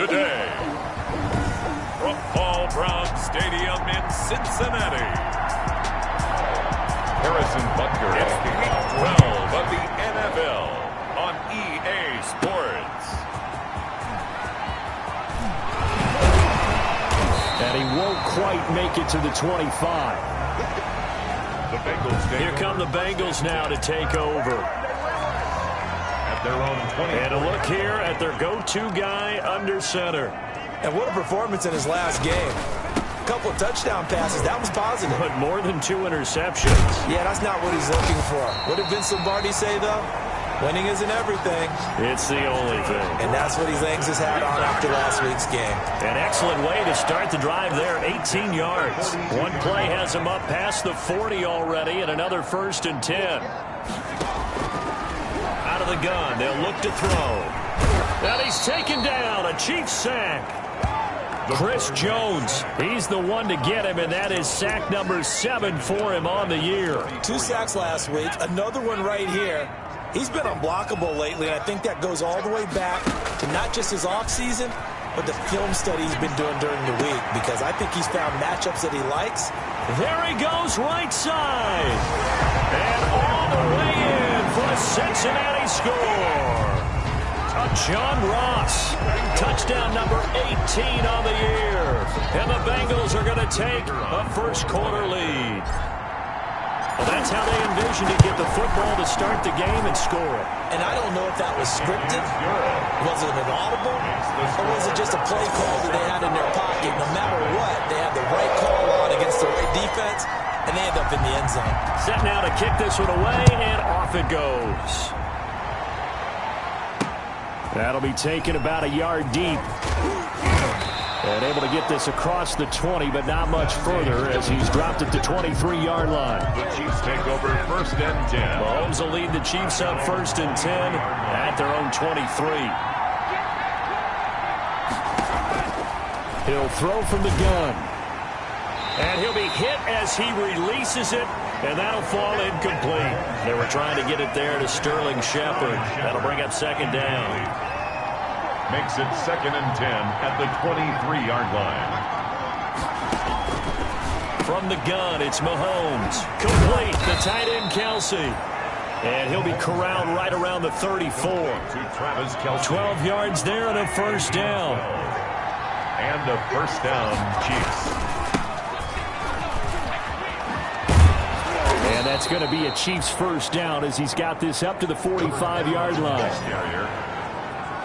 today. From Paul Brown Stadium in Cincinnati, Harrison Butker. It's Week 12 of the NFL on EA Sports. And he won't quite make it to the 25. The Bengals. Here come the Bengals now to take over. At their own 20. And a look here at their go-to guy under center. And what a performance in his last game. A couple of touchdown passes. That was positive. But more than 2 interceptions. Yeah, that's not what he's looking for. What did Vince Lombardi say, though? Winning isn't everything. It's the only thing. And that's what he hangs his hat on after last week's game. An excellent way to start the drive there, 18 yards. One play has him up past the 40 already, and another 1st and 10. Out of the gun, they'll look to throw. And he's taken down, a Chiefs sack. Chris Jones, he's the one to get him, and that is sack number 7 for him on the year. 2 sacks last week, another one right here. He's been unblockable lately, and I think that goes all the way back to not just his offseason, but the film study he's been doing during the week, because I think he's found matchups that he likes. There he goes, right side. And all the way in for a Cincinnati score. John Ross, touchdown number 18 on the year. And the Bengals are going to take a first-quarter lead. Well, that's how they envisioned to get the football to start the game and score it. And I don't know if that was scripted. Was it an audible? Or was it just a play call that they had in their pocket? No matter what, they had the right call on against the right defense, and they end up in the end zone. Set now to kick this one away, and off it goes. That'll be taken about a yard deep. And able to get this across the 20, but not much further as he's dropped at the 23-yard line. The Chiefs take over 1st and 10. Mahomes will lead the Chiefs up 1st and 10 at their own 23. He'll throw from the gun. And he'll be hit as he releases it, and that'll fall incomplete. They were trying to get it there to Sterling Shepard. That'll bring up 2nd down. Makes it 2nd and 10 at the 23-yard line. From the gun, it's Mahomes. Complete, the tight end, Kelsey. And he'll be corralled right around the 34. To Travis Kelce. 12 yards there and a 1st down. And a 1st down, Chiefs. And that's going to be a Chiefs 1st down as he's got this up to the 45-yard line.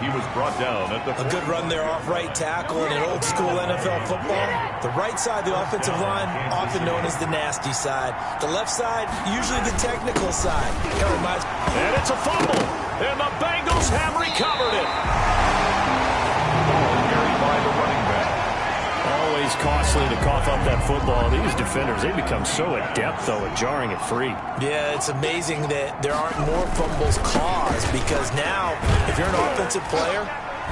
He was brought down at the... A good run there off right tackle in an old-school NFL football. The right side, the offensive line, often known as the nasty side. The left side, usually the technical side. And it's a fumble. And the Bengals have recovered it. Carried by the running back. Always costly to cough up that football. These defenders, they become so adept, though, at jarring it free. Yeah, it's amazing that there aren't more fumbles caused, because now, if you're an offensive player,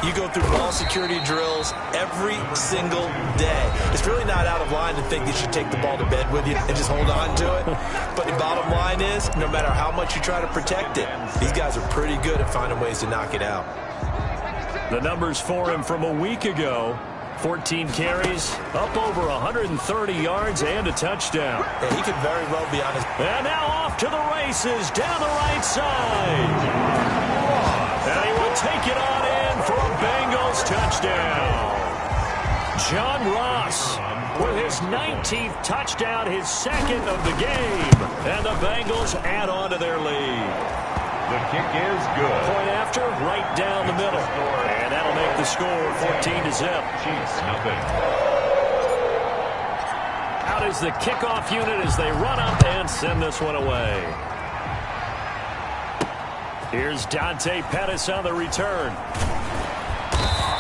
you go through ball security drills every single day. It's really not out of line to think that you should take the ball to bed with you and just hold on to it. But the bottom line is, no matter how much you try to protect it, these guys are pretty good at finding ways to knock it out. The numbers for him from a week ago. 14 carries, up over 130 yards, and a touchdown. Yeah, he could very well be on his... And now off to the races, down the right side. And he will take it on in for a Bengals touchdown. John Ross with his 19th touchdown, his 2nd of the game. And the Bengals add on to their lead. The kick is good. Point after, right down the middle. And that'll make the score 14-0. Chiefs, nothing. Out is the kickoff unit as they run up and send this one away. Here's Dante Pettis on the return.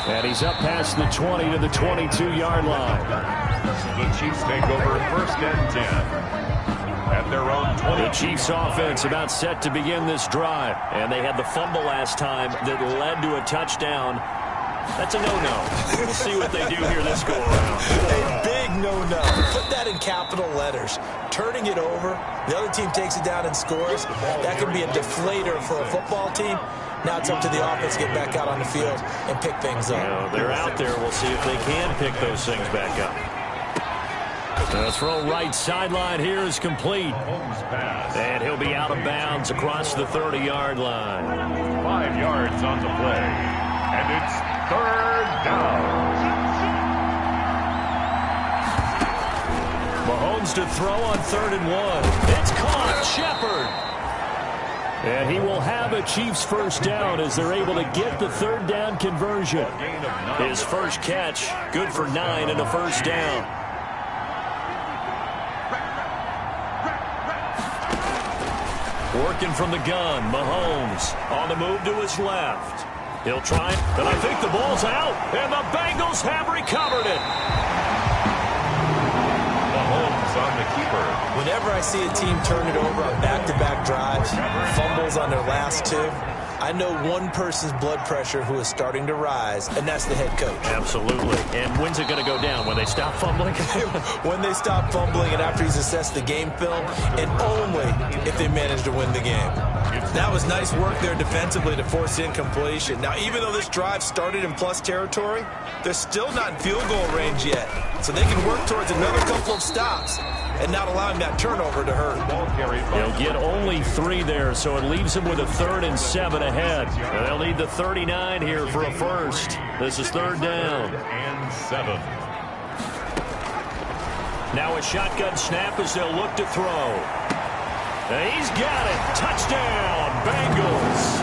And he's up past the 20 to the 22-yard line. The Chiefs take over 1st and 10. At their own 20. The Chiefs offense about set to begin this drive. And they had the fumble last time that led to a touchdown. That's a no-no. We'll see what they do here this go-around. A big no-no. Put that in capital letters. Turning it over, the other team takes it down and scores. That could be a deflator for a football team. Now it's up to the offense to get back out on the field and pick things up. Yeah, they're out there. We'll see if they can pick those things back up. The throw right sideline here is complete. And he'll be out of bounds across the 30-yard line. 5 yards on the play. And it's 3rd down. Mahomes to throw on 3rd and 1. It's caught. Shepard. And he will have a Chiefs first down as they're able to get the 3rd down conversion. His first catch, good for 9 and a first down. Working from the gun, Mahomes on the move to his left. He'll try, and I think the ball's out, and the Bengals have recovered it. Mahomes on the keeper. Whenever I see a team turn it over on back-to-back drives, fumbles on their last 2, I know one person's blood pressure who is starting to rise, and that's the head coach. Absolutely. And when's it going to go down? When they stop fumbling? When they stop fumbling and after he's assessed the game film, and only if they manage to win the game. That was nice work there defensively to force incompletion. Now, even though this drive started in plus territory, they're still not in field goal range yet. So they can work towards another couple of stops and not allowing that turnover to hurt. They'll get only 3 there, so it leaves them with a 3rd and 7 ahead. And they'll need the 39 here for a first. This is 3rd down. And 7. Now a shotgun snap as they'll look to throw. And he's got it. Touchdown, Bengals.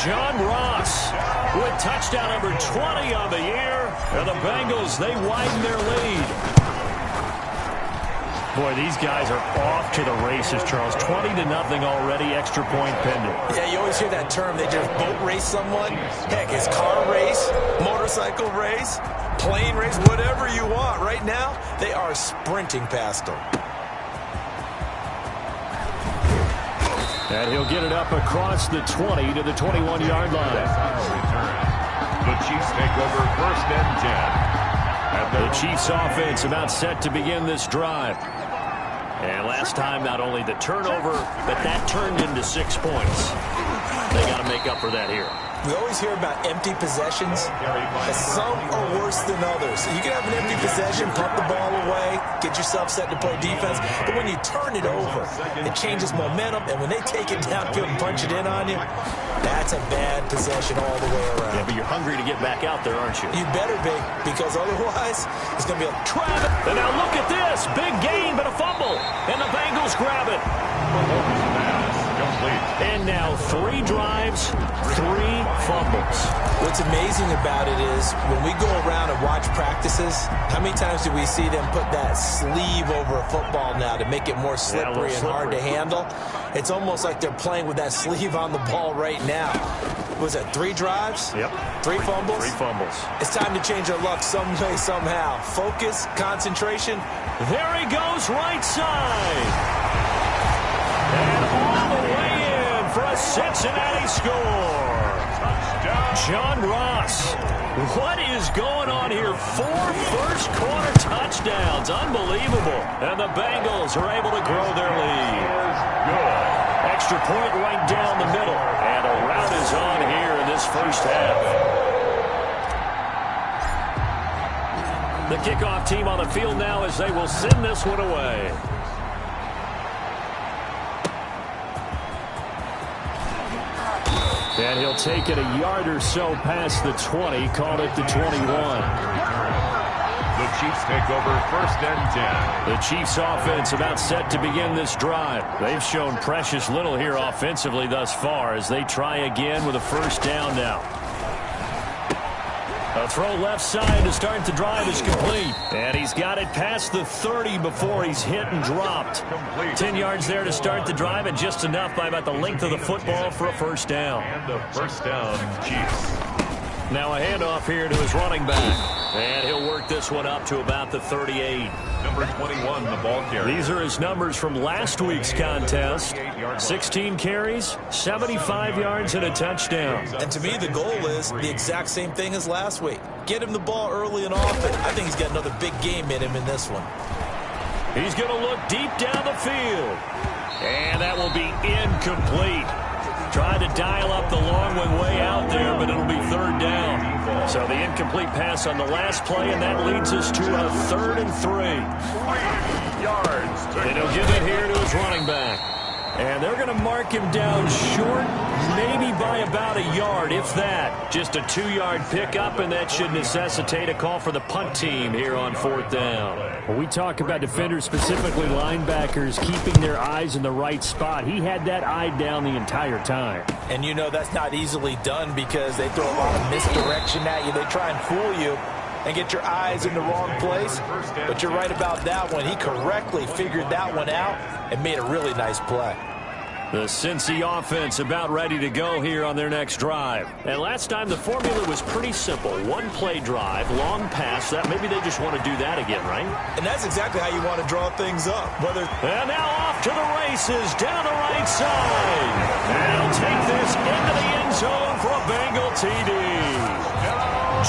John Ross with touchdown number 20 on the year. And the Bengals, they widen their lead. Boy, these guys are off to the races, Charles. 20-0 already, extra point pending. Yeah, you always hear that term. They just boat race someone. Heck, it's car race, motorcycle race, plane race, whatever you want. Right now, they are sprinting past them. And he'll get it up across the 20 to the 21-yard line. The Chiefs take over 1st and 10. The Chiefs offense about set to begin this drive. And last time, not only the turnover, but that turned into 6 points. They got to make up for that here. We always hear about empty possessions. Some are worse than others. You can have an empty possession, pump the ball away, get yourself set to play defense. But when you turn it over, it changes momentum. And when they take it downfield and punch it in on you, that's a bad possession all the way around. Yeah, but you're hungry to get back out there, aren't you? You better be, because otherwise it's going to be a trap. And now look at this. Big gain, but a fumble. And the Bengals grab it. And now 3 drives, 3 fumbles. What's amazing about it is when we go around and watch practices, how many times do we see them put that sleeve over a football now to make it more slippery and hard to handle? It's almost like they're playing with that sleeve on the ball right now. Was it 3 drives? Yep. 3 fumbles? 3 fumbles. It's time to change our luck some way, somehow. Focus, concentration. There he goes, right side. And all the way in for a Cincinnati score. John Ross. What is going on here? 4 first-quarter touchdowns. Unbelievable. And the Bengals are able to grow their lead. Extra point right down the middle. And a rout is on here in this first half. The kickoff team on the field now as they will send this one away. And he'll take it a yard or so past the 20, called it the 21. The Chiefs take over 1st and 10. The Chiefs offense about set to begin this drive. They've shown precious little here offensively thus far as they try again with a first down now. A throw left side to start the drive is complete. And he's got it past the 30 before he's hit and dropped. 10 yards there to start the drive, and just enough by about the length of the football for a first down. And the first down, Chiefs. Now a handoff here to his running back. And he'll work this one up to about the 38. Number 21, the ball carrier. These are his numbers from last week's contest. 16 carries, 75 yards, and a touchdown. And to me, the goal is the exact same thing as last week. Get him the ball early and often. I think he's got another big game in him in this one. He's going to look deep down the field. And that will be incomplete. Tried to dial up the long one way out there, but it'll be third down. So the incomplete pass on the last play, and that leads us to a 3rd and 3. 3 yards. And he'll give it here to his running back. And they're going to mark him down short, maybe by about a yard, if that. Just a 2-yard pickup, and that should necessitate a call for the punt team here on 4th down. When we talk about defenders, specifically linebackers, keeping their eyes in the right spot, he had that eye down the entire time. And you know that's not easily done because they throw a lot of misdirection at you. They try and fool you and get your eyes in the wrong place. But you're right about that one. He correctly figured that one out and made a really nice play. The Cincy offense about ready to go here on their next drive. And last time the formula was pretty simple. 1-play drive, long pass. That maybe they just want to do that again, right? And that's exactly how you want to draw things up. And now off to the races down the right side. And he'll take this into the end zone for a Bengal TD.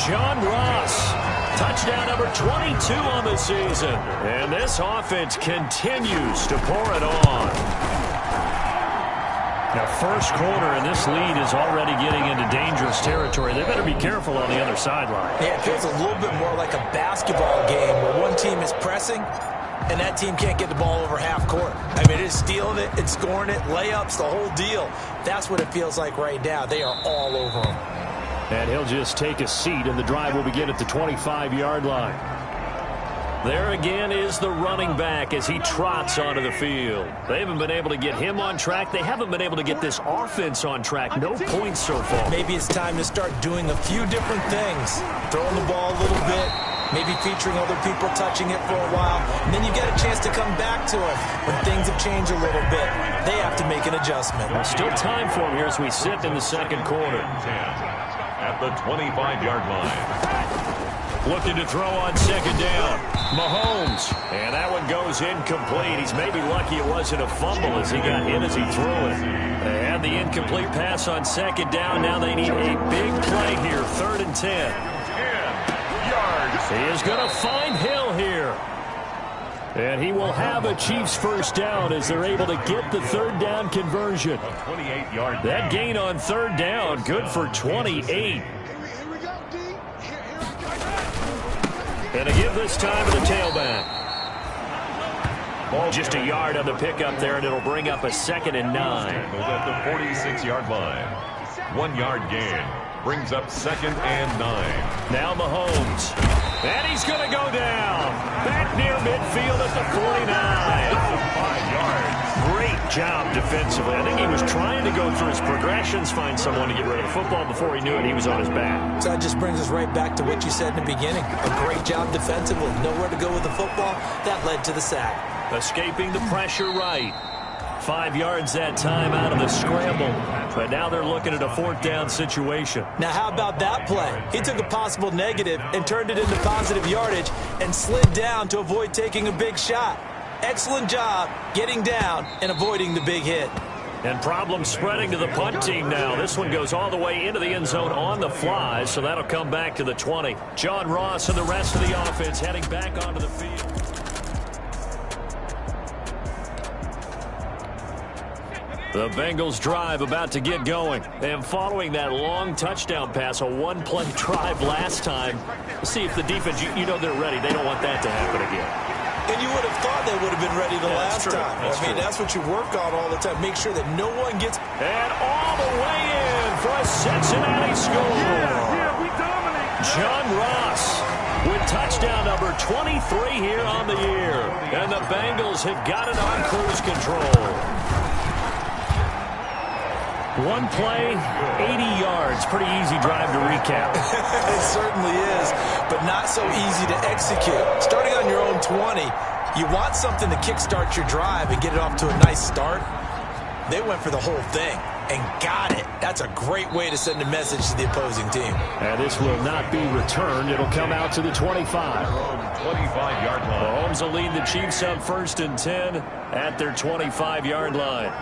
John Ross. Touchdown number 22 on the season. And this offense continues to pour it on. Now, first quarter, and this lead is already getting into dangerous territory. They better be careful on the other sideline. Yeah, it feels a little bit more like a basketball game where one team is pressing and that team can't get the ball over half court. I mean, it's stealing it, it's scoring it, layups, the whole deal. That's what it feels like right now. They are all over them. And he'll just take a seat, and the drive will begin at the 25-yard line. There again is the running back as he trots onto the field. They haven't been able to get him on track. They haven't been able to get this offense on track. No points so far. Maybe it's time to start doing a few different things. Throwing the ball a little bit, maybe featuring other people touching it for a while, and then you get a chance to come back to it when things have changed a little bit. They have to make an adjustment. Well, still time for him here as we sit in the second quarter. At the 25-yard line. Looking to throw on second down. Mahomes. And that one goes incomplete. He's maybe lucky it wasn't a fumble as he got hit as he threw it. They had the incomplete pass on second down. Now they need a big play here. 3rd and 10. 10 yards. He is going to find Hill here. And he will have a Chiefs first down as they're able to get the 3rd down conversion. 28-yard. That gain on 3rd down, good for 28. And to give this time to the tailback. Just a yard on the pickup there, and it'll bring up a 2nd and 9. At the 46-yard line. 1-yard gain. Brings up 2nd and 9. Now Mahomes. And he's going to go down. Back near midfield at the 49. 5 yards. Great job defensively. I think he was trying to go through his progressions, find someone to get rid of the football. Before he knew it, he was on his back. So that just brings us right back to what you said in the beginning. A great job defensively. Nowhere to go with the football. That led to the sack. Escaping the pressure right. 5 yards that time out of the scramble. But now they're looking at a 4th down situation. Now, how about that play? He took a possible negative and turned it into positive yardage and slid down to avoid taking a big shot. Excellent job getting down and avoiding the big hit. And problems spreading to the punt team now. This one goes all the way into the end zone on the fly, so that'll come back to the 20. John Ross and the rest of the offense heading back onto the field. The Bengals drive about to get going. And following that long touchdown pass, a 1-play drive last time. Let's see if the defense, you know they're ready. They don't want that to happen again. And you would have thought they would have been ready the last time. That's what you work on all the time. Make sure that no one gets... And all the way in for a Cincinnati score. Yeah, we dominate. John Ross with touchdown number 23 here on the year. And the Bengals have got it on cruise control. 1 play, 80 yards. Pretty easy drive to recap. It certainly is, but not so easy to execute. Starting on your own 20, you want something to kickstart your drive and get it off to a nice start. They went for the whole thing and got it. That's a great way to send a message to the opposing team. And this will not be returned. It'll come out to the 25. 25-yard line. Mahomes will lead the Chiefs up 1st and 10 at their 25-yard line.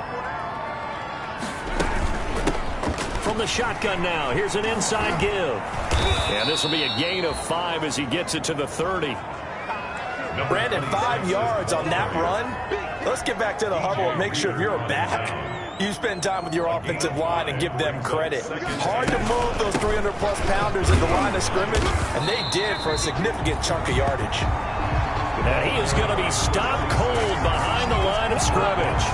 From the shotgun now, here's an inside give. And this will be a gain of 5 as he gets it to the 30. Brandon, 5 yards on that run. Let's get back to the huddle and make sure you're back. You spend time with your offensive line and give them credit. Hard to move those 300-plus pounders at the line of scrimmage, and they did for a significant chunk of yardage. And he is going to be stopped cold behind the line of scrimmage.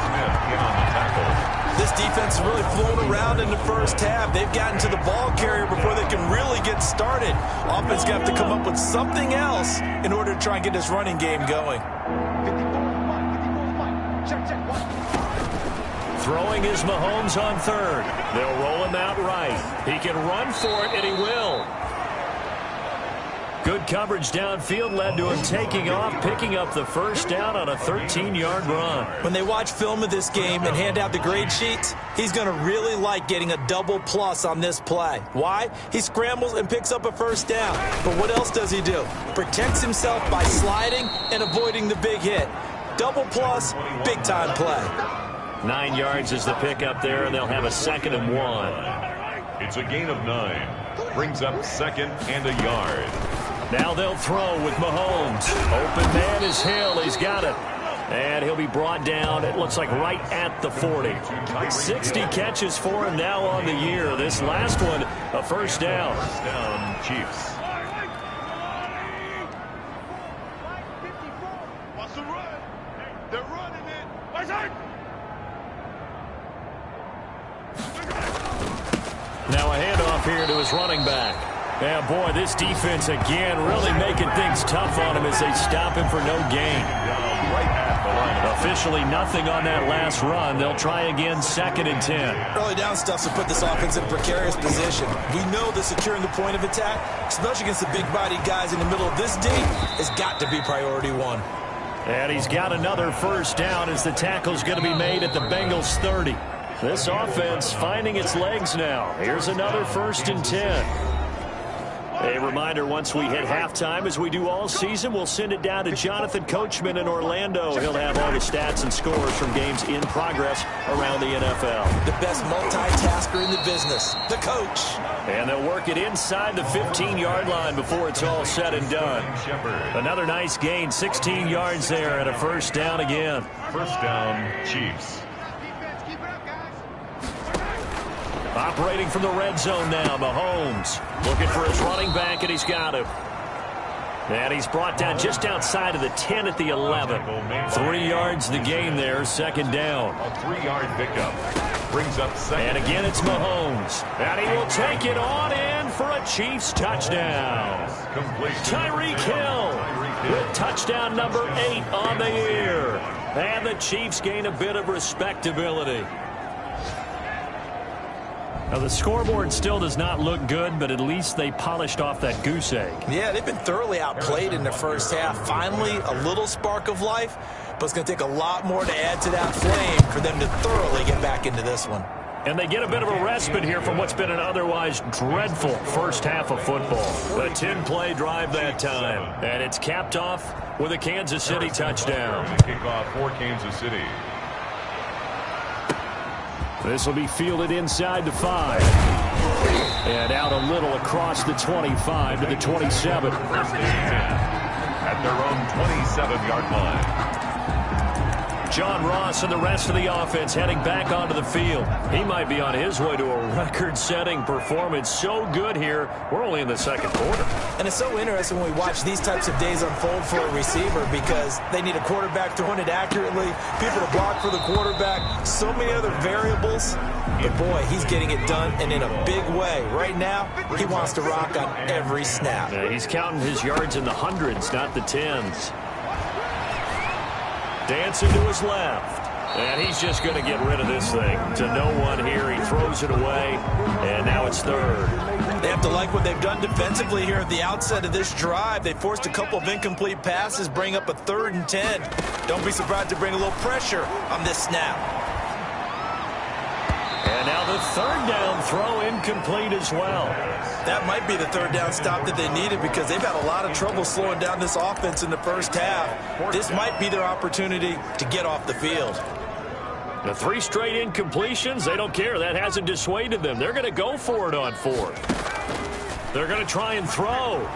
This defense has really flown around in the first half. They've gotten to the ball carrier before they can really get started. Offense going to have to come up with something else in order to try and get this running game going. Throwing is Mahomes on third. They'll roll him out right. He can run for it, and he will. Good coverage downfield led to him taking off, picking up the first down on a 13-yard run. When they watch film of this game and hand out the grade sheets, he's going to really like getting a double plus on this play. Why? He scrambles and picks up a first down. But what else does he do? Protects himself by sliding and avoiding the big hit. Double plus, big-time play. 9 yards is the pickup there, and they'll have a 2nd and 1. It's a gain of 9. Brings up 2nd and a yard. Now they'll throw with Mahomes. Open man is Hill. He's got it. And he'll be brought down, it looks like, right at the 40. 60 catches for him now on the year. This last one, a first down. First down, Chiefs. Wants to run. They're running it. What's that? Now a handoff here to his running back. Yeah, boy, this defense again really making things tough on him as they stop him for no gain. Right at the line. Officially nothing on that last run. They'll try again, 2nd and 10. Early down stuff to put this offense in a precarious position. We know that securing the point of attack, especially against the big-bodied guys in the middle of this deep, has got to be priority 1. And he's got another first down as the tackle's going to be made at the Bengals 30. This offense finding its legs now. Here's another 1st and 10. A reminder, once we hit halftime, as we do all season, we'll send it down to Jonathan Coachman in Orlando. He'll have all the stats and scores from games in progress around the NFL. The best multitasker in the business, the coach. And they'll work it inside the 15-yard line before it's all said and done. Another nice gain, 16 yards there, and a first down again. First down, Chiefs. Operating from the red zone now, Mahomes. Looking for his running back, and he's got him. And he's brought down just outside of the 10 at the 11. 3 yards the gain there, 2nd down. A 3-yard pickup. Brings up 2nd. And again, it's Mahomes. And he will take it on in for a Chiefs touchdown. Tyreek Hill with touchdown number 8 on the year. And the Chiefs gain a bit of respectability. Now, the scoreboard still does not look good, but at least they polished off that goose egg. Yeah, they've been thoroughly outplayed in the first half. Finally, a little spark of life, but it's going to take a lot more to add to that flame for them to thoroughly get back into this one. And they get a bit of a respite here from what's been an otherwise dreadful first half of football. A 10-play drive that time, and it's capped off with a Kansas City touchdown. Kickoff for Kansas City. This will be fielded inside the 5. And out a little across the 25 to the 27. First and 10 at their own 27-yard line. John Ross and the rest of the offense heading back onto the field. He might be on his way to a record-setting performance. So good here. We're only in the 2nd quarter. And it's so interesting when we watch these types of days unfold for a receiver because they need a quarterback throwing it accurately, people to block for the quarterback, so many other variables. But, boy, he's getting it done and in a big way. Right now, he wants to rock on every snap. Yeah, he's counting his yards in the hundreds, not the tens. Dancing to his left. And he's just going to get rid of this thing. To no one here. He throws it away. And now it's 3rd. They have to like what they've done defensively here at the outset of this drive. They forced a couple of incomplete passes, bring up a 3rd and 10. Don't be surprised to bring a little pressure on this snap. And now the 3rd down throw incomplete as well. That might be the 3rd down stop that they needed because they've had a lot of trouble slowing down this offense in the first half. This might be their opportunity to get off the field. The 3 straight incompletions, they don't care. That hasn't dissuaded them. They're going to go for it on 4th. They're going to try and throw.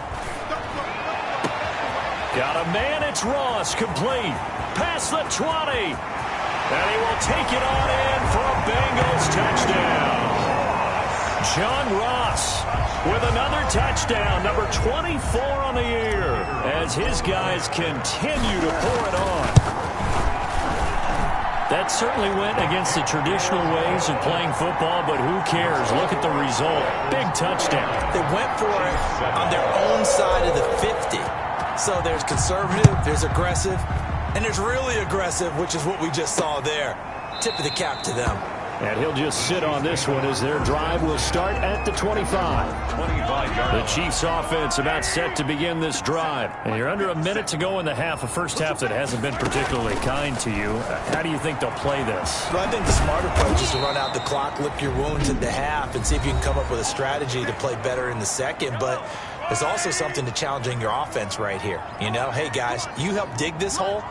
Got a man, it's Ross, complete. Past the 20. And he will take it on in for a Bengals touchdown. John Ross with another touchdown, number 24 on the year, as his guys continue to pour it on. That certainly went against the traditional ways of playing football, but who cares? Look at the result. Big touchdown. They went for it on their own side of the 50. So there's conservative, there's aggressive, and there's really aggressive, which is what we just saw there. Tip of the cap to them. And he'll just sit on this one as their drive will start at the 25. The Chiefs offense about set to begin this drive. And you're under a minute to go in the half, a first half that hasn't been particularly kind to you. How do you think they'll play this? Well, I think the smart approach is to run out the clock, lick your wounds at the half, and see if you can come up with a strategy to play better in the second. But there's also something to challenging your offense right here. You know, hey, guys, you help dig this hole.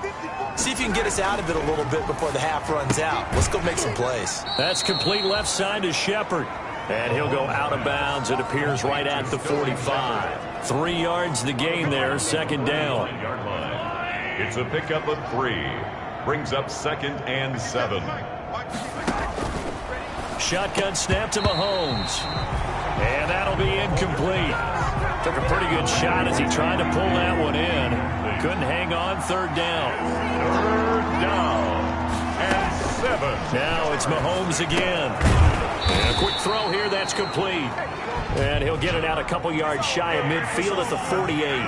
See if you can get us out of it a little bit before the half runs out. Let's go make some plays. That's complete left side to Shepard. And he'll go out of bounds. It appears right at the 45. 3 yards the gain there, second down. It's a pickup of 3. Brings up 2nd and 7. Shotgun snap to Mahomes. And that'll be incomplete. Took a pretty good shot as he tried to pull that one in. Couldn't hang on, third down. 3rd down and 7. Now it's Mahomes again. And a quick throw here, that's complete. And he'll get it out a couple yards shy of midfield at the 48.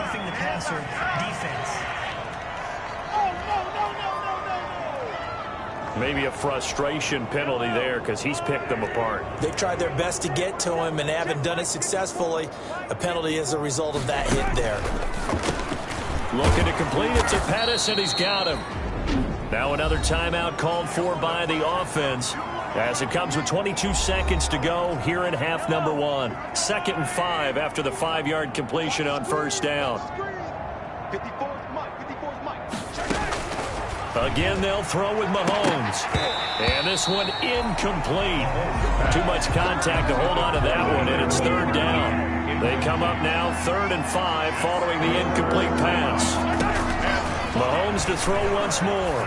Maybe a frustration penalty there because he's picked them apart. They've tried their best to get to him and they haven't done it successfully. A penalty is a result of that hit there. Looking to complete it to Pettis, and he's got him. Now another timeout called for by the offense as it comes with 22 seconds to go here in half number 1. 2nd and 5 after the 5-yard completion on first down. Again, they'll throw with Mahomes. And this one incomplete. Too much contact to hold on to that one, and it's 3rd down. They come up now 3rd and 5 following the incomplete pass. Mahomes to throw once more.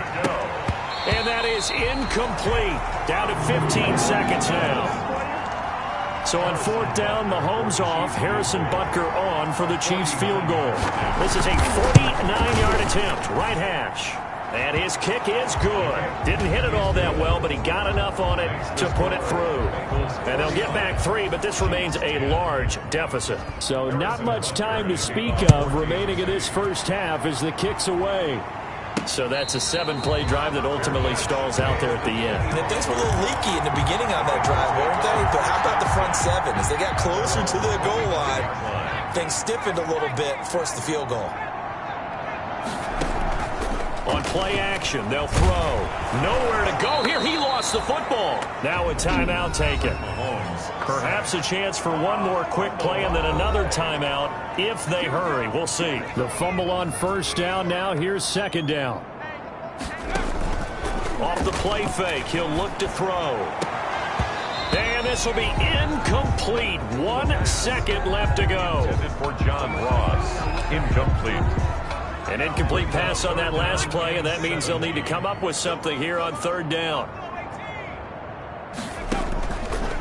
And that is incomplete. Down to 15 seconds now. So on 4th down, Mahomes off, Harrison Butker on for the Chiefs field goal. This is a 49-yard attempt, right hash. And his kick is good. Didn't hit it all that well, but he got enough on it to put it through. And they'll get back 3, but this remains a large deficit. So not much time to speak of remaining in this first half as the kick's away. So that's a 7-play drive that ultimately stalls out there at the end. And things were a little leaky in the beginning on that drive, weren't they? But how about the front 7? As they got closer to the goal line, things stiffened a little bit, forced the field goal. On play action, they'll throw. Nowhere to go here. He lost the football. Now a timeout taken. Perhaps a chance for one more quick play and then another timeout if they hurry. We'll see. The fumble on first down. Now here's 2nd down. Off the play fake, he'll look to throw. And this will be incomplete. 1 second left to go. Intended for John Ross. Incomplete. An incomplete pass on that last play, and that means they'll need to come up with something here on 3rd down.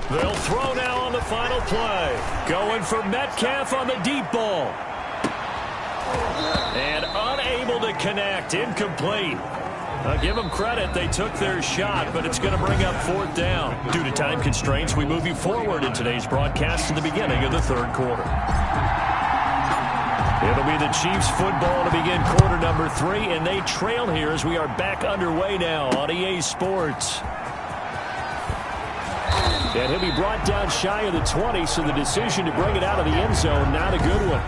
They'll throw now on the final play. Going for Metcalf on the deep ball. And unable to connect. Incomplete. I'll give them credit. They took their shot, but it's going to bring up 4th down. Due to time constraints, we move you forward in today's broadcast to the beginning of the 3rd quarter. It'll be the Chiefs football to begin quarter number 3, and they trail here as we are back underway now on EA Sports. And he'll be brought down shy of the 20, so the decision to bring it out of the end zone, not a good one.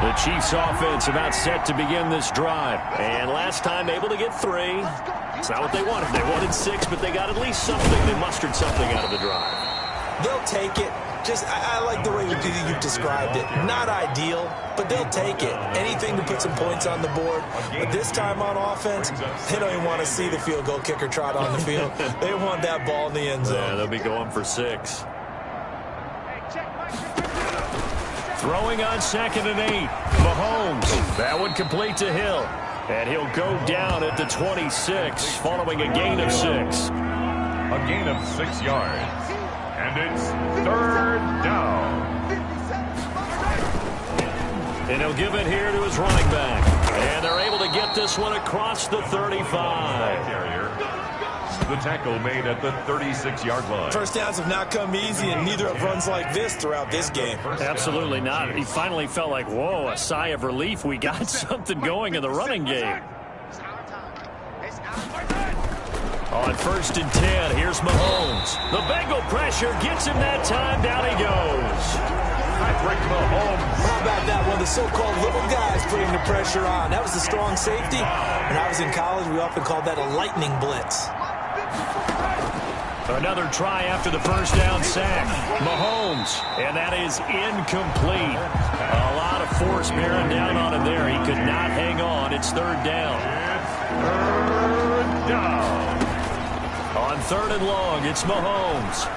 The Chiefs offense about set to begin this drive. And last time able to get 3. It's not what they wanted. They wanted 6, but they got at least something. They mustered something out of the drive. They'll take it. I like the way you described it. Not ideal, but they'll take it. Anything to put some points on the board. But this time on offense, they don't even want to see the field goal kicker trot on the field. They want that ball in the end zone. Yeah, they'll be going for 6. Throwing on 2nd and 8. Mahomes. That one complete to Hill. And he'll go down at the 26 following a gain of 6. A gain of 6 yards. And it's 3rd down. And he'll give it here to his running back. And they're able to get this one across the 35. The tackle made at the 36-yard line. First downs have not come easy, and neither have runs like this throughout this game. Absolutely not. He finally felt like, whoa, a sigh of relief. We got something going in the running game. On 1st and 10, here's Mahomes. The Bengal pressure gets him that time. Down he goes. Patrick Mahomes. How about that? One of the so-called little guys putting the pressure on. That was the strong safety. When I was in college, we often called that a lightning blitz. Another try after the first down sack. Mahomes, and that is incomplete. A lot of force bearing down on him there. He could not hang on. It's 3rd down. It's 3rd down. On 3rd and long, it's Mahomes.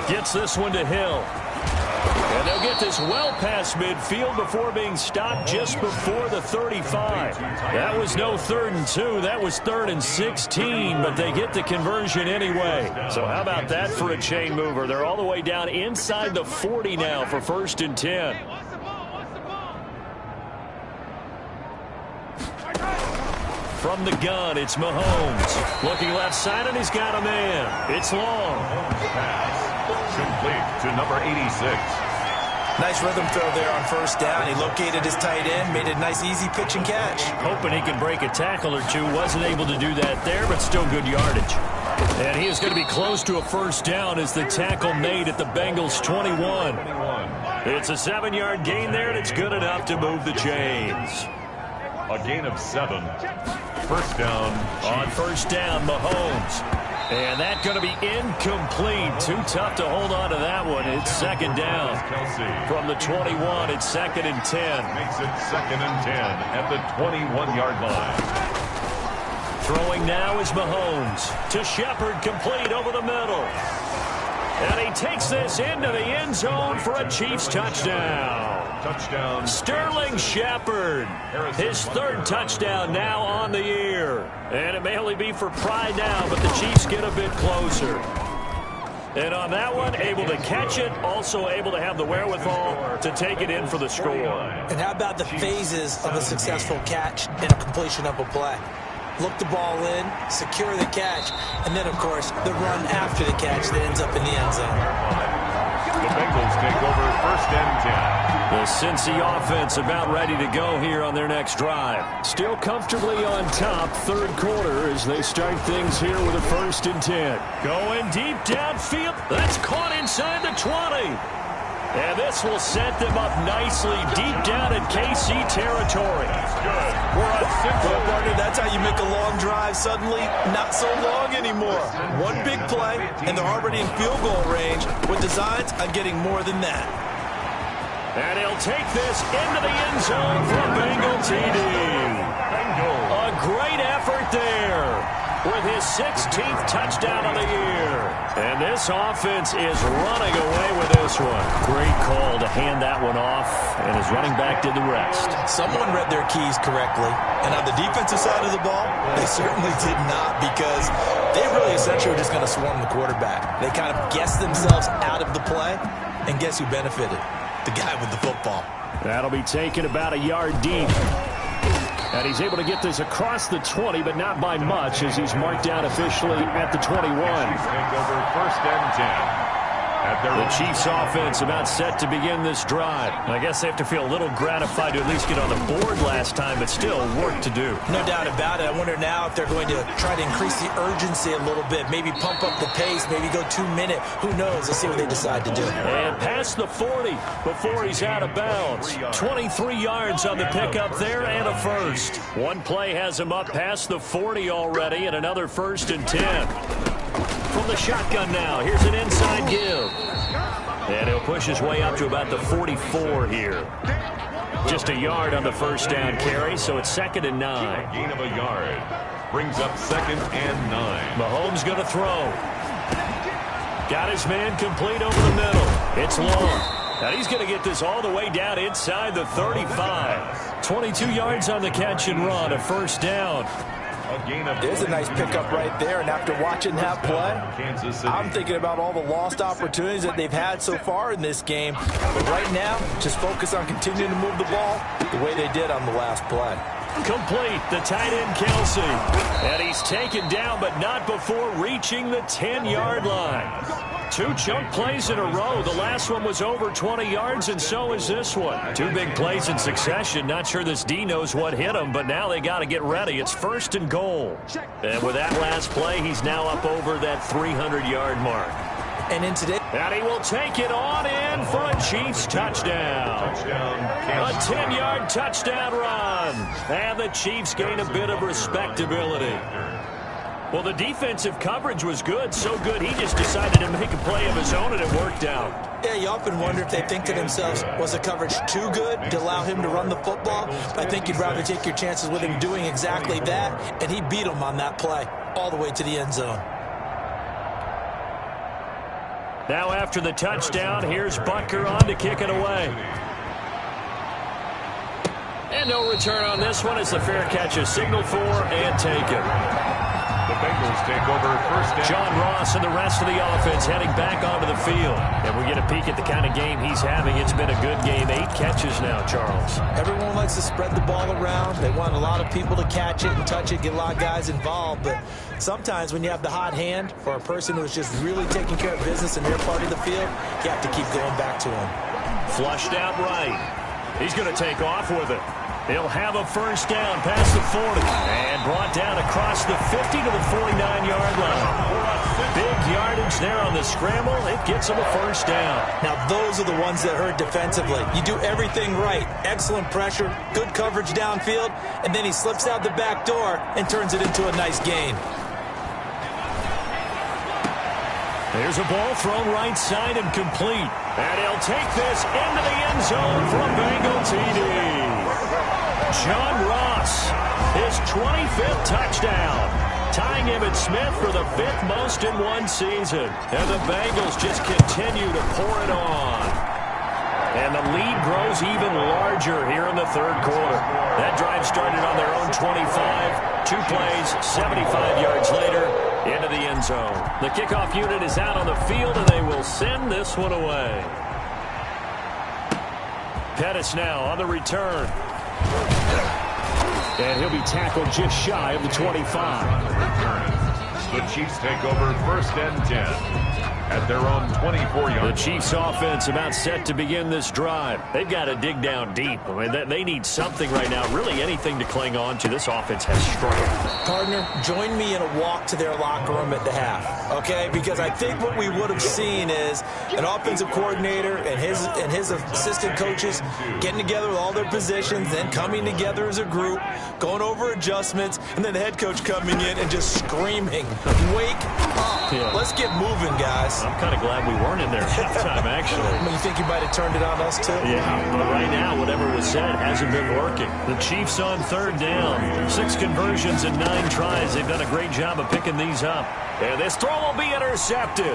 Gets this one to Hill. And they'll get this well past midfield before being stopped just before the 35. That was no 3rd and 2. That was 3rd and 16, but they get the conversion anyway. So how about that for a chain mover? They're all the way down inside the 40 now for 1st and 10. From the gun, it's Mahomes. Looking left side, and he's got a man. It's long. Pass complete to number 86. Nice rhythm throw there on 1st down. He located his tight end, made a nice easy pitch and catch. Hoping he can break a tackle or two. Wasn't able to do that there, but still good yardage. And he is going to be close to a 1st down as the tackle made at the Bengals 21. It's a 7-yard gain there, and it's good enough to move the chains. A gain of 7. 1st down. On 1st down, Mahomes. And that's going to be incomplete. Too tough to hold on to that one. It's 2nd down. From the 21, it's 2nd and 10. Makes it 2nd and 10 at the 21-yard line. Throwing now is Mahomes. To Shepard, complete over the middle. And he takes this into the end zone for a Chiefs touchdown. Touchdown. Sterling Shepard. His 3rd touchdown now on the year. And it may only be for pride now, but the Chiefs get a bit closer. And on that one, able to catch it, also able to have the wherewithal to take it in for the score. And how about the phases of a successful catch and a completion of a play? Look the ball in, secure the catch, and then, of course, the run after the catch that ends up in the end zone. The Bengals take over 1st and 10. The Cincy offense about ready to go here on their next drive. Still comfortably on top, 3rd quarter as they start things here with a 1st and 10. Going deep downfield. That's caught inside the 20. And this will set them up nicely deep down in KC territory. Good. Well, partner, that's how you make a long drive suddenly not so long anymore. One big play, and they're already in field goal range with designs on getting more than that. And he'll take this into the end zone for a Bengal TD. A great effort there with his 16th touchdown of the year. And this offense is running away with this one. Great call to hand that one off, and his running back did the rest. Someone read their keys correctly, and on the defensive side of the ball, they certainly did not, because they really essentially were just going to swarm the quarterback. They kind of guessed themselves out of the play, and guess who benefited? The guy with the football. That'll be taken about a yard deep. And he's able to get this across the 20, but not by much, as he's marked down officially at the 21. Take over 1st and 10. The Chiefs offense about set to begin this drive. I guess they have to feel a little gratified to at least get on the board last time, but still work to do. No doubt about it. I wonder now if they're going to try to increase the urgency a little bit, maybe pump up the pace, maybe go 2-minute. Who knows? Let's see what they decide to do. And past the 40 before he's out of bounds. 23 yards on the pickup there and a 1st. One play has him up past the 40 already, and another 1st and 10. From the shotgun now, here's an inside give. And he'll push his way up to about the 44 here. Just a yard on the 1st down carry, so it's 2nd and 9. Gain of a yard. Brings up 2nd and 9. Mahomes going to throw. Got his man complete over the middle. It's long. And he's going to get this all the way down inside the 35. 22 yards on the catch and run, a first down. There's a nice pickup right there, and after watching that play, I'm thinking about all the lost opportunities that they've had so far in this game. But right now, just focus on continuing to move the ball the way they did on the last play. Complete, the tight end Kelsey. And he's taken down, but not before reaching the 10-yard line. 2 chunk plays in a row. The last one was over 20 yards, and so is this one. 2 big plays in succession. Not sure this D knows what hit him, but now they got to get ready. It's 1st and goal. And with that last play, he's now up over that 300-yard mark. And in today, and he will take it on in for a Chiefs touchdown. A 10-yard touchdown run. And the Chiefs gain a bit of respectability. Well, the defensive coverage was good, so good he just decided to make a play of his own, and it worked out. Yeah, you often wonder if they think to themselves, was the coverage too good to allow him to run the football? I think you'd rather take your chances with him doing exactly that, and he beat him on that play all the way to the end zone. Now after the touchdown, here's Butker on to kick it away. And no return on this one as the fair catch is signaled for and taken. The Bengals take over first down. John Ross and the rest of the offense heading back onto the field. And we get a peek at the kind of game he's having. It's been a good game. 8 catches now, Charles. Everyone likes to spread the ball around. They want a lot of people to catch it and touch it, get a lot of guys involved. But sometimes when you have the hot hand for a person who's just really taking care of business in their part of the field, you have to keep going back to him. Flushed out right. He's going to take off with it. He'll have a first down past the 40 and brought down across the 50 to the 49-yard line. Big yardage there on the scramble. It gets him a first down. Now, those are the ones that hurt defensively. You do everything right. Excellent pressure, good coverage downfield, and then he slips out the back door and turns it into a nice gain. There's a ball thrown right side and complete. And he'll take this into the end zone for a Bengal TD. John Ross, his 25th touchdown, tying Emmitt Smith for the 5th most in one season. And the Bengals just continue to pour it on. And the lead grows even larger here in the 3rd quarter. That drive started on their own 25. 2 plays, 75 yards later, into the end zone. The kickoff unit is out on the field, and they will send this one away. Pettis now on the return. And he'll be tackled just shy of the 25. The Chiefs take over first and 10 at their own 24-yard. The Chiefs offense about set to begin this drive. They've got to dig down deep. I mean, they need something right now, really anything to cling on to. This offense has struggled. Partner, join me in a walk to their locker room at the half, okay? Because I think what we would have seen is an offensive coordinator and his assistant coaches getting together with all their positions, then coming together as a group, going over adjustments, and then the head coach coming in and just screaming, wake up. Yeah. Let's get moving, guys. I'm kind of glad we weren't in there at halftime, actually. I mean, you think you might have turned it on us, too? Yeah, but right now, whatever was said hasn't been working. The Chiefs on 3rd down. 6 conversions and 9 tries. They've done a great job of picking these up. And this throw will be intercepted.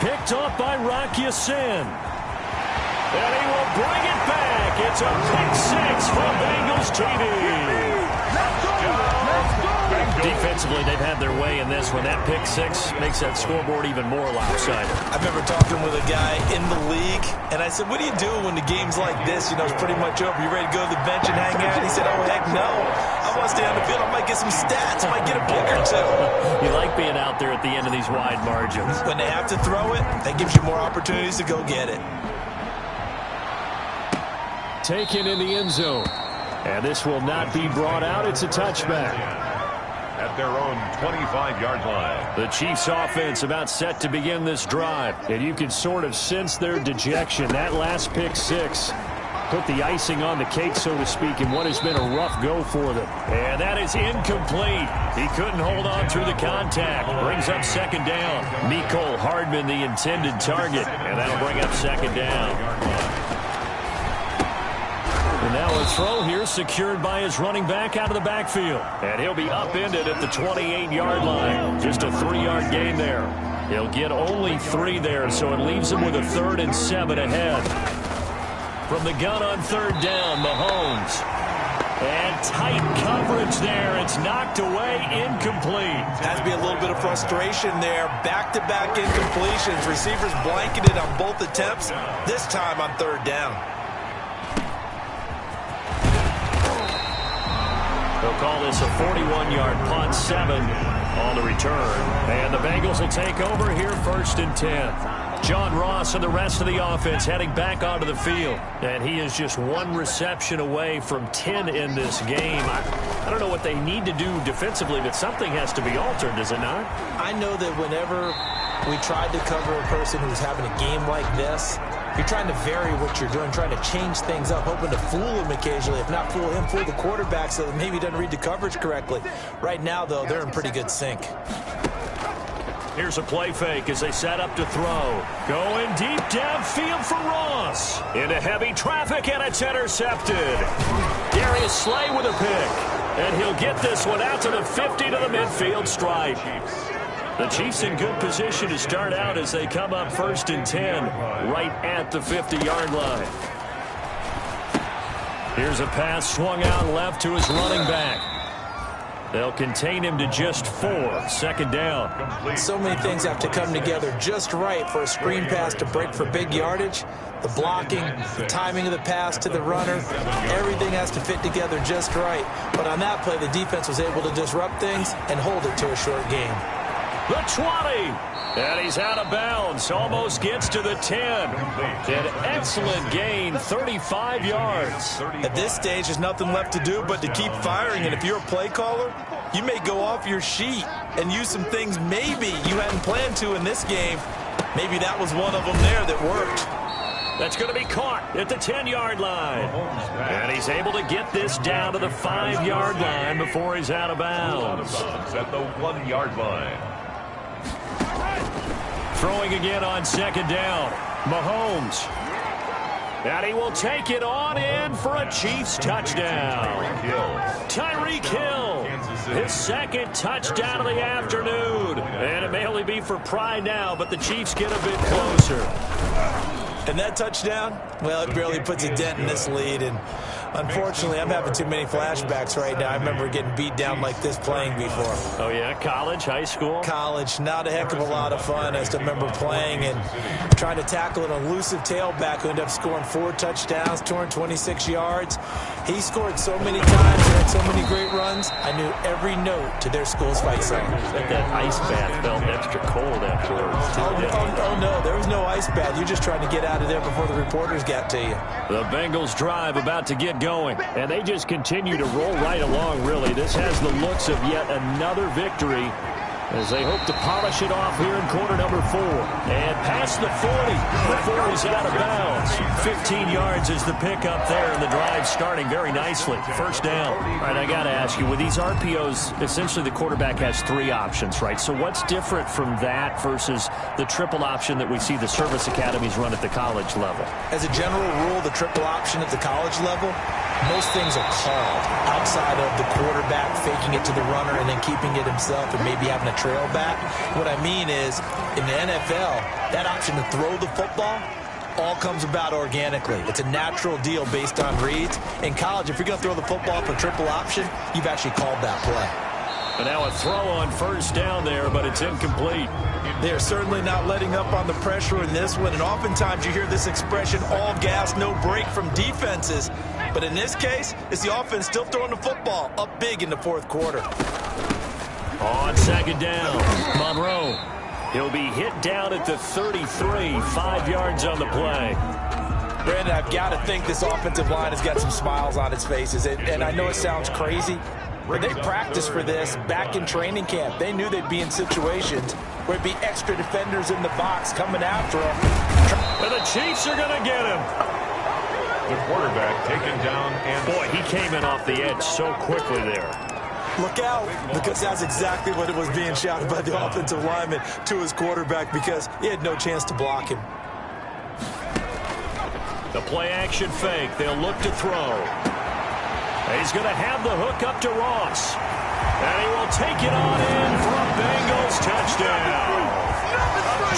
Picked up by Rocky Sin. And he will bring it back. It's a pick 6 for Bengals TD. Defensively, they've had their way in this one. That pick 6 makes that scoreboard even more lopsided. I remember talking with a guy in the league, and I said, what do you do when the game's like this? You know, it's pretty much over. You ready to go to the bench and hang out? He said, oh, heck no. I want to stay on the field. I might get some stats. I might get a pick or 2. You like being out there at the end of these wide margins. When they have to throw it, that gives you more opportunities to go get it. Taken in the end zone. And this will not be brought out. It's a touchback. At their own 25-yard line. The Chiefs offense about set to begin this drive. And you can sort of sense their dejection. That last pick 6 put the icing on the cake, so to speak, in what has been a rough go for them. And that is incomplete. He couldn't hold on through the contact. Brings up 2nd down. Mecole Hardman, the intended target. And that'll bring up 2nd down. And now a throw here secured by his running back out of the backfield. And he'll be upended at the 28-yard line. Just a 3-yard gain there. He'll get only 3 there, so it leaves him with a 3rd and 7 ahead. From the gun on 3rd down, Mahomes. And tight coverage there. It's knocked away, incomplete. Has to be a little bit of frustration there. Back-to-back incompletions. Receivers blanketed on both attempts, this time on third down. They'll call this a 41-yard punt, 7 on the return. And the Bengals will take over here, 1st and 10. John Ross and the rest of the offense heading back onto the field. And he is just 1 reception away from 10 in this game. I don't know what they need to do defensively, but something has to be altered, does it not? I know that whenever we tried to cover a person who's having a game like this, you're trying to vary what you're doing, trying to change things up, hoping to fool him occasionally. If not fool him, fool the quarterback so that maybe he doesn't read the coverage correctly. Right now, though, they're in pretty good sync. Here's a play fake as they set up to throw. Going deep downfield for Ross. Into heavy traffic, and it's intercepted. Darius Slay with a pick. And he'll get this one out to the 50 to the midfield stripe. The Chiefs in good position to start out as they come up 1st and 10 right at the 50-yard line. Here's a pass swung out left to his running back. They'll contain him to just 4. 2nd down. So many things have to come together just right for a screen pass to break for big yardage. The blocking, the timing of the pass to the runner, everything has to fit together just right. But on that play, the defense was able to disrupt things and hold it to a short game. The 20, and he's out of bounds, almost gets to the 10. An excellent gain, 35 yards. At this stage, there's nothing left to do but to keep firing, and if you're a play caller, you may go off your sheet and use some things maybe you hadn't planned to in this game. Maybe that was one of them there that worked. That's going to be caught at the 10-yard line. And he's able to get this down to the 5-yard line before he's out of bounds. At the 1-yard line. Throwing again on 2nd down. Mahomes. And he will take it on in for a Chiefs touchdown. Tyreek Hill. His 2nd touchdown of the afternoon. And it may only be for pride now, but the Chiefs get a bit closer. And that touchdown, well, it barely puts a dent in this lead. And unfortunately, I'm having too many flashbacks right now. I remember getting beat down like this playing before. Oh, yeah? College, high school? College, not a heck of a lot of fun. I still remember playing and trying to tackle an elusive tailback who ended up scoring 4 touchdowns, 226 yards. He scored so many times and had so many great runs, I knew every note to their school's fight song. That ice bath felt extra cold afterwards, too. Oh, no, there was no ice bath. You're just trying to get out of there before the reporters got to you. The Bengals drive about to get going, and they just continue to roll right along, really. This has the looks of yet another victory as they hope to polish it off here in quarter number 4. And past the 40 before he's out of bounds. 15 yards is the pickup there, and the drive starting very nicely. 1st down. All right, I got to ask you, with these RPOs, essentially the quarterback has 3 options, right? So what's different from that versus the triple option that we see the service academies run at the college level? As a general rule, the triple option at the college level, most things are called outside of the quarterback faking it to the runner and then keeping it himself and maybe having a trail back. What I mean is, in the NFL, that option to throw the football all comes about organically. It's a natural deal based on reads. In college, if you're going to throw the football for triple option, you've actually called that play. And now a throw on 1st down there, but it's incomplete. They're certainly not letting up on the pressure in this one, and oftentimes you hear this expression, all gas, no break from defenses. But in this case, it's the offense still throwing the football up big in the 4th quarter. On 2nd down, Monroe. He'll be hit down at the 33, 5 yards on the play. Brandon, I've got to think this offensive line has got some smiles on its faces, and I know it sounds crazy, but they practiced for this back in training camp. They knew they'd be in situations where it'd be extra defenders in the box coming after them. And the Chiefs are going to get him. The quarterback taken down, and boy, he came in off the edge so quickly there. Look out, because that's exactly what it was being shouted by the offensive lineman to his quarterback, because he had no chance to block him. The play action fake. They'll look to throw. He's going to have the hook up to Ross. And he will take it on in for a Bengals touchdown.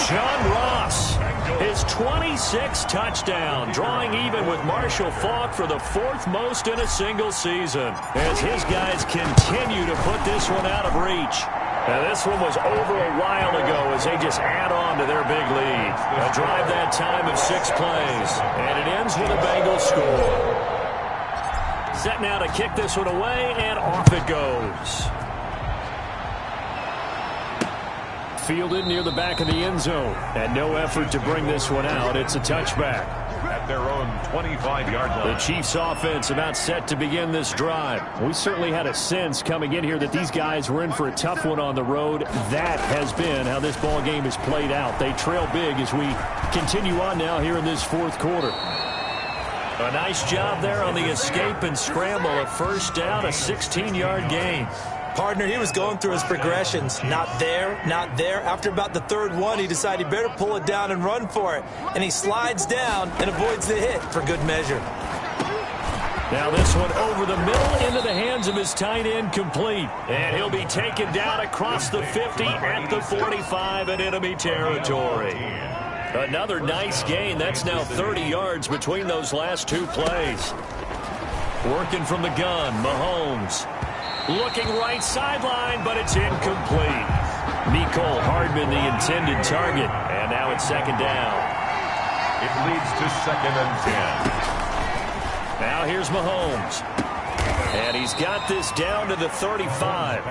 John Ross His 26th touchdown, drawing even with Marshall Faulk for the 4th most in a single season, as his guys continue to put this one out of reach. Now, this one was over a while ago as they just add on to their big lead. A drive that time of 6 plays, and it ends with a Bengals score. Set now to kick this one away, and off it goes. Fielded near the back of the end zone, and no effort to bring this one out. It's a touchback. At their own 25-yard line. The Chiefs offense about set to begin this drive. We certainly had a sense coming in here that these guys were in for a tough one on the road. That has been how this ball game has played out. They trail big as we continue on now here in this 4th quarter. A nice job there on the escape and scramble. A first down, a 16-yard gain. Partner, he was going through his progressions. Not there, not there. After about the 3rd one, he decided he better pull it down and run for it. And he slides down and avoids the hit for good measure. Now this one over the middle into the hands of his tight end, complete. And he'll be taken down across the 50 at the 45 in enemy territory. Another nice gain. That's now 30 yards between those last 2 plays. Working from the gun, Mahomes. Looking right sideline, but it's incomplete. Mecole Hardman, the intended target. And now it's 2nd down. It leads to 2nd and 10. Now here's Mahomes. And he's got this down to the 35.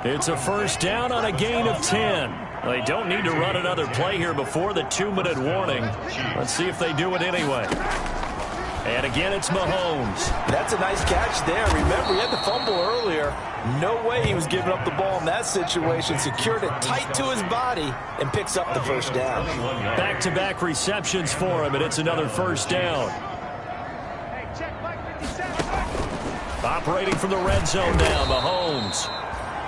It's a first down on a gain of 10. They don't need to run another play here before the 2-minute warning. Let's see if they do it anyway. And again, it's Mahomes. That's a nice catch there. Remember, he had the fumble earlier. No way he was giving up the ball in that situation. Secured it tight to his body and picks up the first down. Back-to-back receptions for him, and it's another first down. Operating from the red zone now, Mahomes.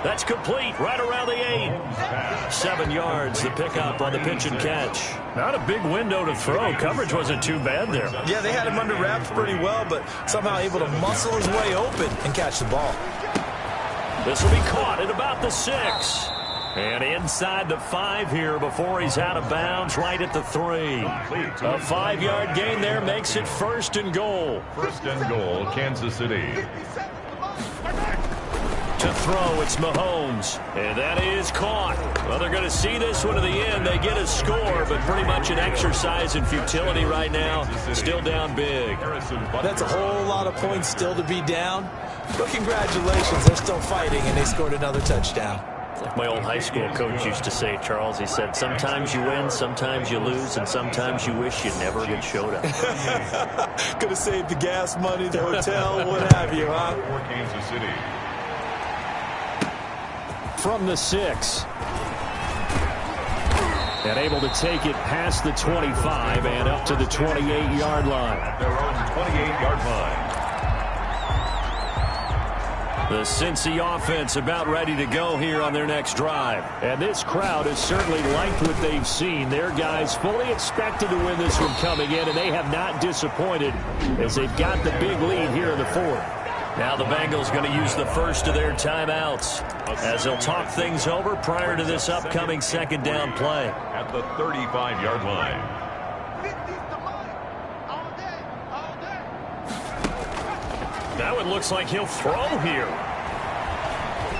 That's complete, right around the 8. 7 yards, the pickup on the pitch and catch. Not a big window to throw. Coverage wasn't too bad there. Yeah, they had him under wraps pretty well, but somehow able to muscle his way open and catch the ball. This will be caught at about the 6. And inside the 5 here before he's out of bounds, right at the 3. A 5-yard gain there makes it 1st and goal. 1st and goal, Kansas City. To throw, it's Mahomes. And that is caught. Well, they're going to see this one to the end. They get a score, but pretty much an exercise in futility right now. Still down big. That's a whole lot of points still to be down. But congratulations, they're still fighting, and they scored another touchdown. Like my old high school coach used to say, Charles, he said, sometimes you win, sometimes you lose, and sometimes you wish you never get showed up. Could have saved the gas money, the hotel, what have you, huh? For Kansas City. From the 6. And able to take it past the 25 and up to the 28-yard line. At their own 28-yard line. The Cincy offense about ready to go here on their next drive. And this crowd has certainly liked what they've seen. Their guys fully expected to win this one coming in, and they have not disappointed as they've got the big lead here in the 4th. Now the Bengals going to use the first of their timeouts as they'll talk things over prior to this upcoming 2nd down play. At the 35-yard line. Now it looks like he'll throw here.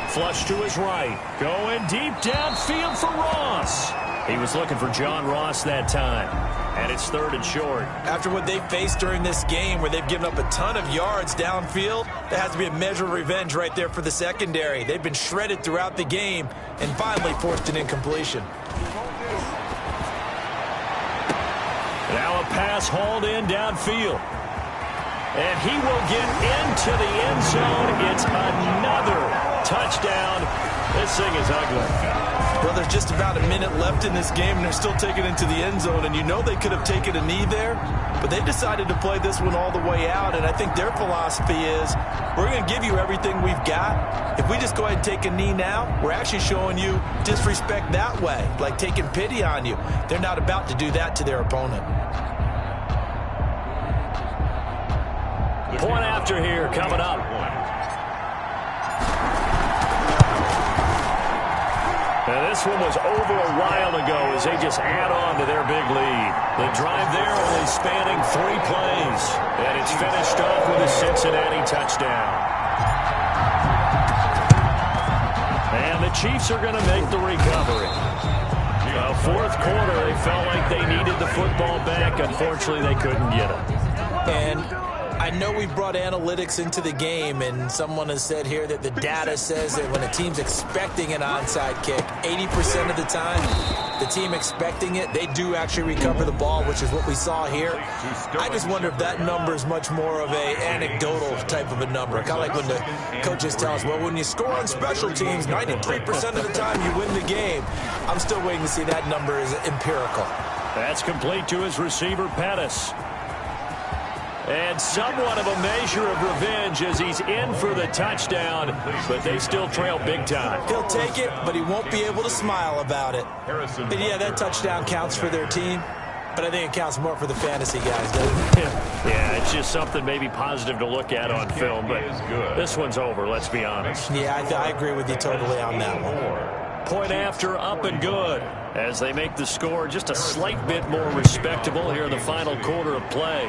Flush to his right. Going deep downfield for Ross. He was looking for John Ross that time. And it's 3rd and short. After what they've faced during this game where they've given up a ton of yards downfield, there has to be a measure of revenge right there for the secondary. They've been shredded throughout the game and finally forced an incompletion. Now a pass hauled in downfield. And he will get into the end zone. It's another touchdown. This thing is ugly. Well, there's just about a minute left in this game, and they're still taking it into the end zone. And you know they could have taken a knee there, but they decided to play this one all the way out. And I think their philosophy is, we're going to give you everything we've got. If we just go ahead and take a knee now, we're actually showing you disrespect that way, like taking pity on you. They're not about to do that to their opponent. Point after here coming up. And this one was over a while ago as they just add on to their big lead. The drive there only spanning 3 plays. And it's finished off with a Cincinnati touchdown. And the Chiefs are going to make the recovery. Fourth quarter, they felt like they needed the football back. Unfortunately, they couldn't get it. And I know we brought analytics into the game, and someone has said here that the data says that when a team's expecting an onside kick, 80% of the time, the team expecting it, they do actually recover the ball, which is what we saw here. I just wonder if that number is much more of a anecdotal type of a number. Kind of like when the coaches tell us, well, when you score on special teams, 93% of the time you win the game. I'm still waiting to see that number is empirical. That's complete to his receiver, Pettis. And somewhat of a measure of revenge as he's in for the touchdown, but they still trail big time. He'll take it, but he won't be able to smile about it. And yeah, that touchdown counts for their team, but I think it counts more for the fantasy guys, doesn't it? Yeah, it's just something maybe positive to look at on film, but this one's over, let's be honest. Yeah, I agree with you totally on that one. Point after, up and good, as they make the score just a slight bit more respectable here in the final quarter of play.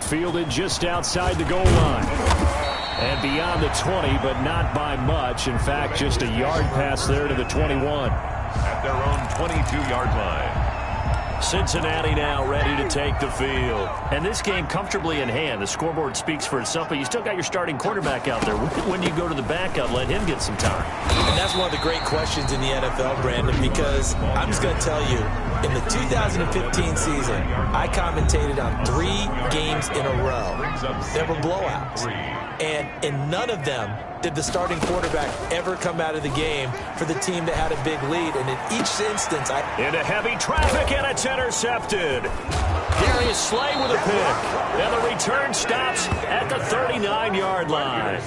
Fielded just outside the goal line. And beyond the 20, but not by much. In fact, just a yard pass there to the 21. At their own 22-yard line. Cincinnati now ready to take the field. And this game comfortably in hand. The scoreboard speaks for itself, but you still got your starting quarterback out there. When you go to the backup, let him get some time. And that's one of the great questions in the NFL, Brandon, because I'm just going to tell you, in the 2015 season, I commentated on 3 games in a row. There were blowouts. And in none of them did the starting quarterback ever come out of the game for the team that had a big lead. And in each instance, into heavy traffic, and it's intercepted. Darius Slay with a pick. And the return stops at the 39-yard line.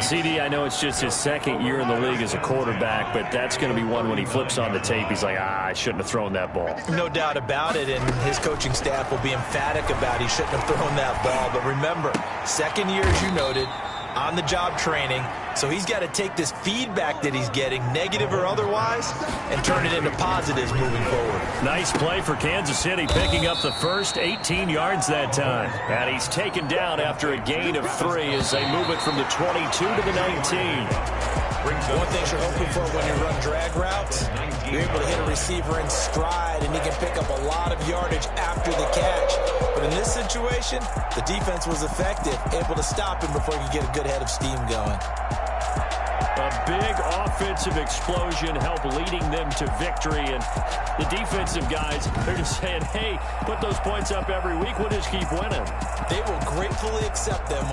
CD, I know it's just his second year in the league as a quarterback, but that's going to be one when he flips on the tape. He's like, I shouldn't have thrown that ball. No doubt about it, and his coaching staff will be emphatic about he shouldn't have thrown that ball. But remember, second year, as you noted, on-the-job training, so he's got to take this feedback that he's getting, negative or otherwise, and turn it into positives moving forward. Nice play for Kansas City, picking up the first 18 yards that time. And he's taken down after a gain of 3 as they move it from the 22 to the 19. One thing you're hoping for when you run drag routes, you're able to hit a receiver in stride, and he can pick up a lot of yardage after the catch. But in this situation, the defense was effective, able to stop him before he could get a good head of steam going. A big offensive explosion helped leading them to victory, and the defensive guys, they're just saying, hey, put those points up every week, we'll just keep winning. They will gratefully accept them.